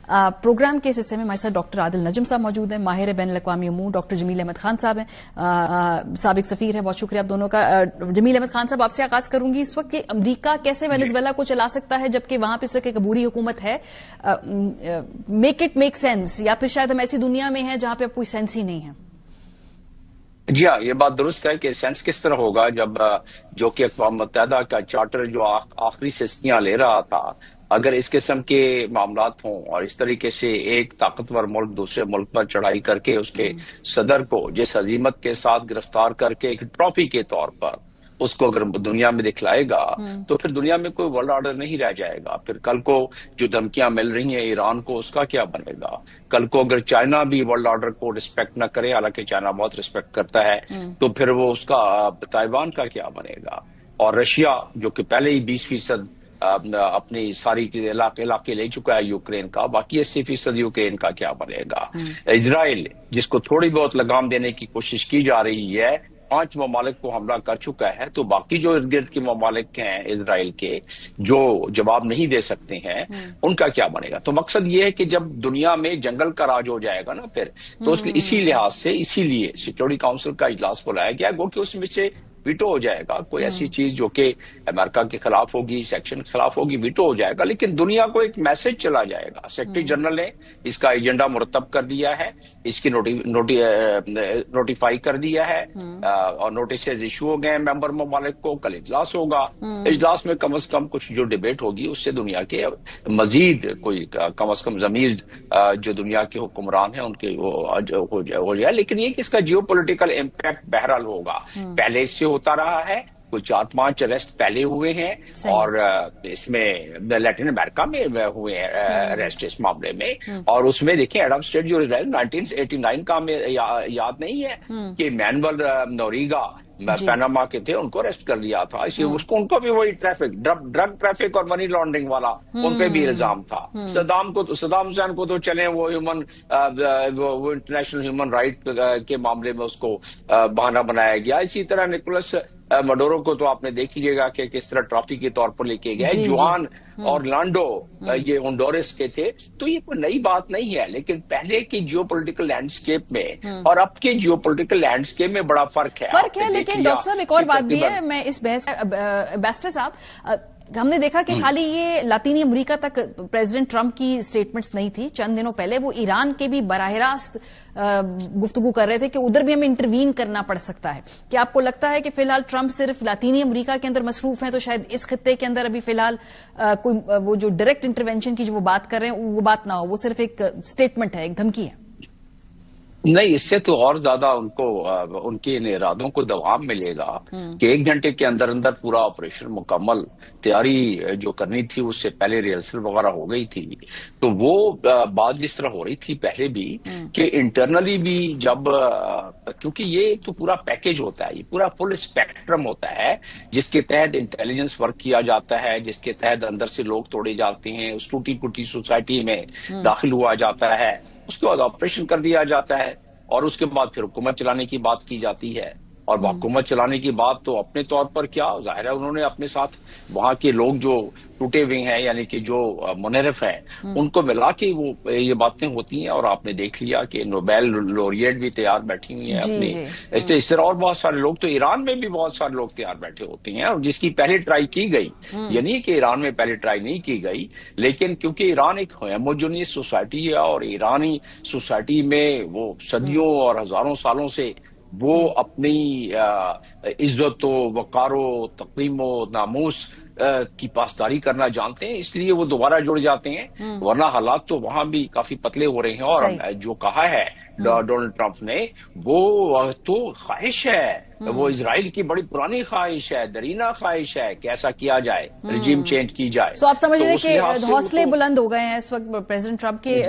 Programme के इस हिस्से में हमारे साथ डॉक्टर आदिल नजम साहब मौजूद हैं, माहिर बैन अल-अक़वामी उमूर, डॉक्टर जमील अहमद खान साहब हैं, साबिक सफीर हैं। बहुत शुक्रिया आप दोनों का। जमील अहमद खान साहब, आपसे आगाज करूंगी। इस वक्त अमरीका कैसे वेनेजुएला को चला सकता है जबकि वहां पर इस वक्त एक अबूरी हुकूमत है? मेक इट मेक सेंस, या फिर शायद हम ऐसी दुनिया में हैं जहां पे अब कोई सेंस ही नहीं है? जी हाँ, ये बात दुरुस्त है कि सेंस किस तरह होगा जब जो कि अक़वाम मुत्तहिदा का चार्टर जो आखिरी सिस्कियां ले रहा था, अगर इस किस्म के मामलात हों और इस तरीके से एक ताकतवर मुल्क दूसरे मुल्क पर चढ़ाई करके उसके सदर को जिस अजीमत के साथ गिरफ्तार करके एक ट्रॉफी के तौर पर उसको अगर दुनिया में दिखलाएगा तो फिर दुनिया में कोई वर्ल्ड ऑर्डर नहीं रह जाएगा। फिर कल को जो धमकियां मिल रही हैं ईरान को, उसका क्या बनेगा? कल को अगर चाइना भी वर्ल्ड ऑर्डर को रिस्पेक्ट न करे, हालांकि चाइना बहुत रिस्पेक्ट करता है, तो फिर वो उसका ताइवान का क्या बनेगा? और रशिया जो कि पहले ही 20% अपनी सारी इलाके ले चुका है यूक्रेन का, बाकी 80% यूक्रेन का क्या बनेगा? इजराइल जिसको थोड़ी बहुत लगाम देने की कोशिश की जा रही है, 5 ममालिक को हमला कर चुका है, तो बाकी जो इर्द गिर्द के ममालिक हैं इजराइल के जो जवाब नहीं दे सकते हैं, उनका क्या बनेगा? तो मकसद ये है कि जब दुनिया में जंगल का राज हो जाएगा ना फिर, तो इसी लिहाज से इसीलिए सिक्योरिटी काउंसिल का इजलास बुलाया गया, गो कि उसमें से वीटो हो जाएगा। कोई ऐसी चीज जो कि अमेरिका के खिलाफ होगी, सेक्शन के खिलाफ होगी, वीटो हो जाएगा। लेकिन दुनिया को एक मैसेज चला जाएगा। सेक्रेटरी जनरल ने इसका एजेंडा मुरतब कर दिया है, इसकी नोटिफाई कर दिया है और नोटिस इशू हो गए मेंबर ममालिक को। कल इजलास होगा, इजलास में कम से कम कुछ जो डिबेट होगी उससे दुनिया के मजीद कोई कम से कम जमीर जो दुनिया के हुक्मरान हैं उनके हो जाए। लेकिन ये कि इसका जियो पोलिटिकल इम्पैक्ट बहरहाल होगा। पहले इससे होता रहा है, कुछ 4-5 अरेस्ट पहले हुए हैं और इसमें लैटिन अमेरिका में हुए हैं अरेस्ट इस मामले में। और उसमें देखिए एडम स्टेट जो 1989 का हमें याद नहीं है कि मैनुअल नोरीगा पैनामा के थे, उनको अरेस्ट कर लिया था। इसलिए उनको भी वही ट्रैफिक, ड्रग ट्रैफिक और मनी लॉन्ड्रिंग वाला उन पे भी इल्जाम था। सदाम हुसैन को तो चले वो वो इंटरनेशनल ह्यूमन राइट के मामले में उसको बहाना बनाया गया। इसी तरह निकोलस मडोरो को तो आपने देख लीजिएगा कि किस तरह ट्रॉफी के तौर पर लेके गए। जुआन और लांडो ये होंडोरस के थे। तो ये कोई नई बात नहीं है, लेकिन पहले की जियोपॉलिटिकल लैंडस्केप में और अब के जियोपॉलिटिकल लैंडस्केप में बड़ा फर्क है। लेकिन डॉक्टर साहब एक और बात भी है, मैं इस बहस एम्बेसडर साहब, हमने देखा कि खाली ये लातीनी अमेरिका तक प्रेसिडेंट ट्रंप की स्टेटमेंट्स नहीं थी। चंद दिनों पहले वो ईरान के भी बराह रास्त गुफ्तगू कर रहे थे कि उधर भी हमें इंटरवीन करना पड़ सकता है। क्या आपको लगता है कि फिलहाल ट्रंप सिर्फ लातीनी अमेरिका के अंदर मसरूफ हैं, तो शायद इस खित्ते के अंदर अभी फिलहाल कोई वो जो डायरेक्ट इंटरवेंशन की जो वो बात कर रहे हैं वो बात ना हो, वो सिर्फ एक स्टेटमेंट है, एक धमकी है? नहीं, इससे तो और ज्यादा उनको उनके इन इरादों को दवाम मिलेगा कि 1 घंटे के अंदर अंदर पूरा ऑपरेशन मुकम्मल, तैयारी जो करनी थी उससे पहले रिहर्सल वगैरह हो गई थी। तो वो बात जिस तरह हो रही थी पहले भी कि इंटरनली भी जब क्योंकि ये तो पूरा पैकेज होता है, ये पूरा फुल स्पेक्ट्रम होता है जिसके तहत इंटेलिजेंस वर्क किया जाता है, जिसके तहत अंदर से लोग तोड़े जाते हैं, उस टूटी फूटी सोसाइटी में दाखिल हुआ जाता है, उसके बाद ऑपरेशन कर दिया जाता है और उसके बाद फिर हुकूमत चलाने की बात की जाती है। और हुकूमत चलाने की बात तो अपने तौर पर क्या, जाहिर है उन्होंने अपने साथ वहां के लोग जो टूटे हुए हैं यानी कि जो मुनहरिफ हैं उनको मिला के वो ये बातें होती हैं। और आपने देख लिया कि नोबेल लॉरिएट भी तैयार बैठी हुई है अपनी, इस तरह और बहुत सारे लोग, तो ईरान में भी बहुत सारे लोग तैयार बैठे होते हैं। और जिसकी पहले ट्राई की गई, ये नहीं कि ईरान में पहले ट्राई नहीं की गई, लेकिन क्योंकि ईरान एक होमोजेनियस सोसाइटी है और ईरानी सोसाइटी में वो सदियों और हजारों सालों से वो अपनी इज्जतो, वकारो, तक़रीमो, नामूस की पासदारी करना जानते हैं, इसलिए वो दोबारा जुड़ जाते हैं। वरना हालात तो वहां भी काफी पतले हो रहे हैं। और जो कहा है डोनाल्ड ट्रंप ने, वो तो ख्वाहिश है, वो इजराइल की बड़ी पुरानी ख्वाहिश है, दरीना ख्वाहिश है कि ऐसा किया जाए, रिजीम चेंज की जाए। तो आप समझ रहे हैं कि हौसले बुलंद हो गए हैं इस वक्त प्रेसिडेंट ट्रंप के